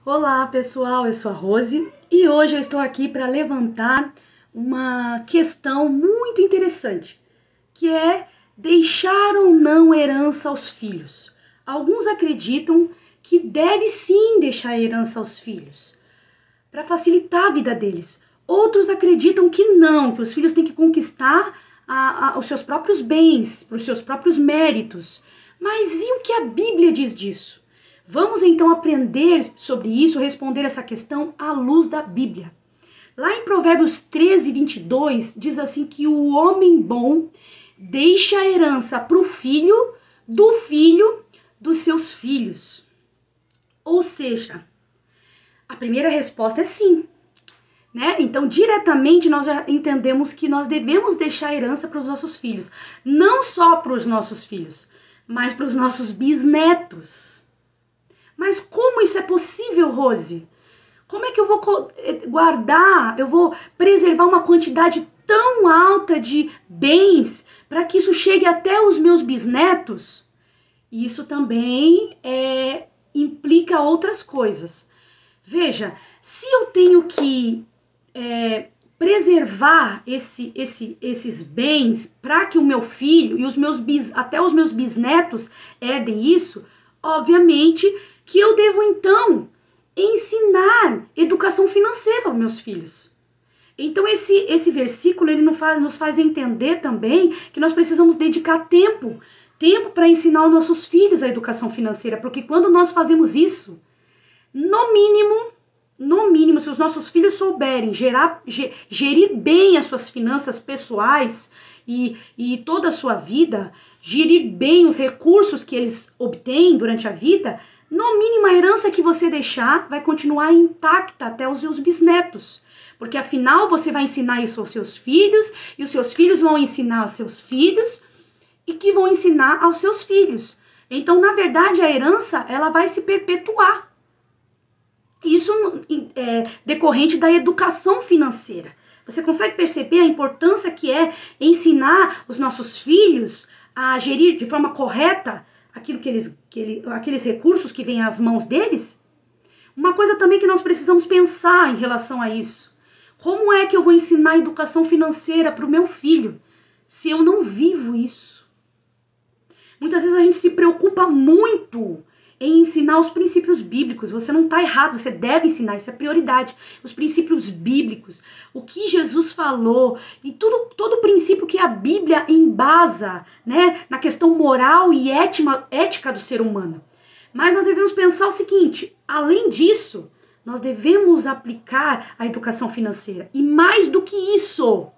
Olá pessoal, eu sou a Rose e hoje eu estou aqui para levantar uma questão muito interessante, que é deixar ou não herança aos filhos. Alguns acreditam que deve sim deixar herança aos filhos, para facilitar a vida deles. Outros acreditam que não, que os filhos têm que conquistar os seus próprios bens, para os seus próprios méritos. Mas e o que a Bíblia diz disso? Vamos então aprender sobre isso, responder essa questão à luz da Bíblia. Lá em Provérbios 13, 22, diz assim que o homem bom deixa a herança para o filho dos seus filhos. Ou seja, a primeira resposta é sim. Né? Então, diretamente, nós já entendemos que nós devemos deixar herança para os nossos filhos. Não só para os nossos filhos, mas para os nossos bisnetos. Mas como isso é possível, Rose? Como é que eu vou guardar, eu vou preservar uma quantidade tão alta de bens para que isso chegue até os meus bisnetos? Isso também implica outras coisas. Veja, se eu tenho que preservar esses bens para que o meu filho e até os meus bisnetos herdem isso, obviamente que eu devo então ensinar educação financeira aos meus filhos. Então esse versículo ele nos faz entender também que nós precisamos dedicar tempo para ensinar aos nossos filhos a educação financeira, porque quando nós fazemos isso, no mínimo, se os nossos filhos souberem gerir bem as suas finanças pessoais e toda a sua vida, gerir bem os recursos que eles obtêm durante a vida, no mínimo a herança que você deixar vai continuar intacta até os seus bisnetos. Porque afinal você vai ensinar isso aos seus filhos, e os seus filhos vão ensinar aos seus filhos, e que vão ensinar aos seus filhos. Então, na verdade, a herança ela vai se perpetuar. Isso é decorrente da educação financeira. Você consegue perceber a importância que é ensinar os nossos filhos a gerir de forma correta aqueles recursos que vêm às mãos deles? Uma coisa também que nós precisamos pensar em relação a isso. Como é que eu vou ensinar a educação financeira para o meu filho se eu não vivo isso? Muitas vezes a gente se preocupa muito em ensinar os princípios bíblicos. Você não está errado, você deve ensinar, isso é prioridade. Os princípios bíblicos, o que Jesus falou e todo o princípio que a Bíblia embasa, né, na questão moral e ética do ser humano. Mas nós devemos pensar o seguinte, além disso, nós devemos aplicar a educação financeira. E mais do que isso,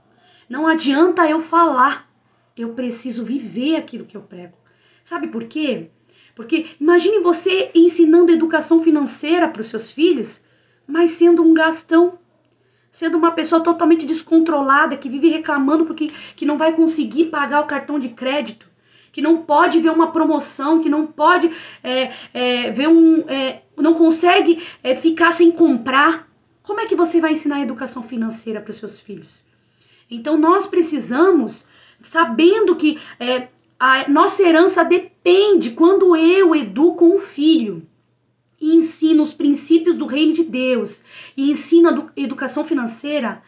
não adianta eu falar, eu preciso viver aquilo que eu prego. Sabe por quê? Porque imagine você ensinando educação financeira para os seus filhos, mas sendo um gastão, sendo uma pessoa totalmente descontrolada, que vive reclamando porque que não vai conseguir pagar o cartão de crédito, que não pode ver uma promoção, que não pode não consegue ficar sem comprar. Como é que você vai ensinar educação financeira para os seus filhos? Então nós precisamos, sabendo que a nossa herança depende quando eu educo um filho e ensino os princípios do reino de Deus e ensino a educação financeira,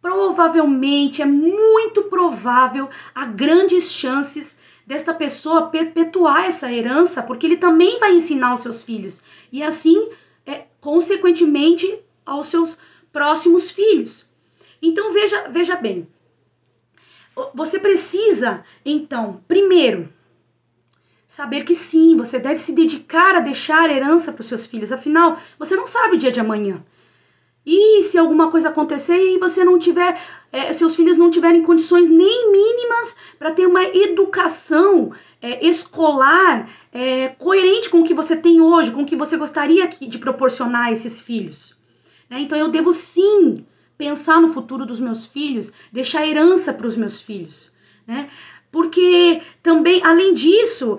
provavelmente, é muito provável, há grandes chances desta pessoa perpetuar essa herança, porque ele também vai ensinar aos seus filhos e assim, consequentemente, aos seus próximos filhos. Então veja bem, você precisa, então, primeiro, saber que sim, você deve se dedicar a deixar herança para os seus filhos. Afinal, você não sabe o dia de amanhã. E se alguma coisa acontecer e você não tiver, seus filhos não tiverem condições nem mínimas para ter uma educação escolar coerente com o que você tem hoje, com o que você gostaria de proporcionar a esses filhos. Então eu devo sim pensar no futuro dos meus filhos, deixar herança para os meus filhos, né? Porque também, além disso,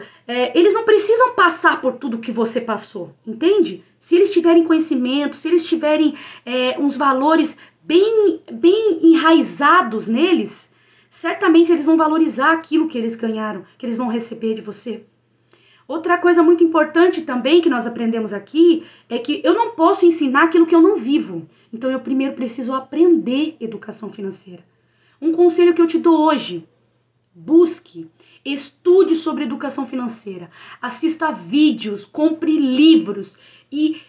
eles não precisam passar por tudo que você passou, entende? Se eles tiverem conhecimento, se eles tiverem uns valores bem enraizados neles, certamente eles vão valorizar aquilo que eles ganharam, que eles vão receber de você. Outra coisa muito importante também que nós aprendemos aqui é que eu não posso ensinar aquilo que eu não vivo. Então eu primeiro preciso aprender educação financeira. Um conselho que eu te dou hoje: busque, estude sobre educação financeira, assista vídeos, compre livros e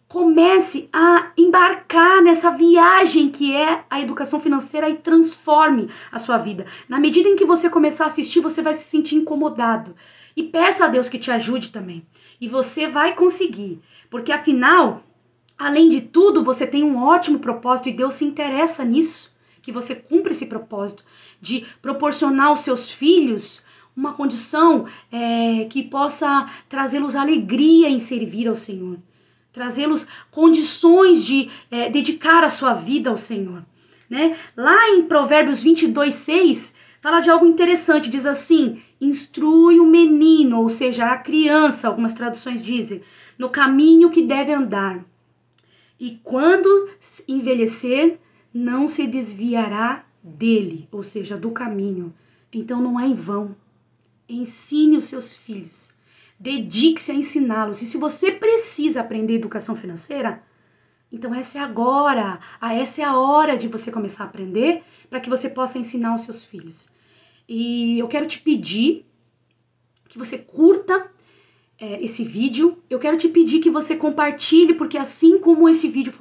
comece a embarcar nessa viagem que é a educação financeira e transforme a sua vida. Na medida em que você começar a assistir, você vai se sentir incomodado. E peça a Deus que te ajude também. E você vai conseguir. Porque afinal, além de tudo, você tem um ótimo propósito e Deus se interessa nisso. Que você cumpra esse propósito de proporcionar aos seus filhos uma condição que possa trazê-los alegria em servir ao Senhor. Trazê-los condições de dedicar a sua vida ao Senhor. Né? Lá em Provérbios 22:6, fala de algo interessante, diz assim: instrui o menino, ou seja, a criança, algumas traduções dizem, no caminho que deve andar. E quando envelhecer, não se desviará dele, ou seja, do caminho. Então não é em vão. Ensine os seus filhos. Dedique-se a ensiná-los. E se você precisa aprender educação financeira, então essa é agora. Essa é a hora de você começar a aprender para que você possa ensinar os seus filhos. E eu quero te pedir que você curta esse vídeo. Eu quero te pedir que você compartilhe, porque assim como esse vídeo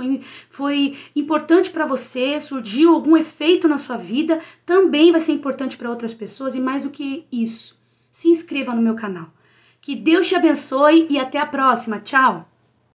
foi importante para você, surgiu algum efeito na sua vida, também vai ser importante para outras pessoas. E mais do que isso, se inscreva no meu canal. Que Deus te abençoe e até a próxima. Tchau!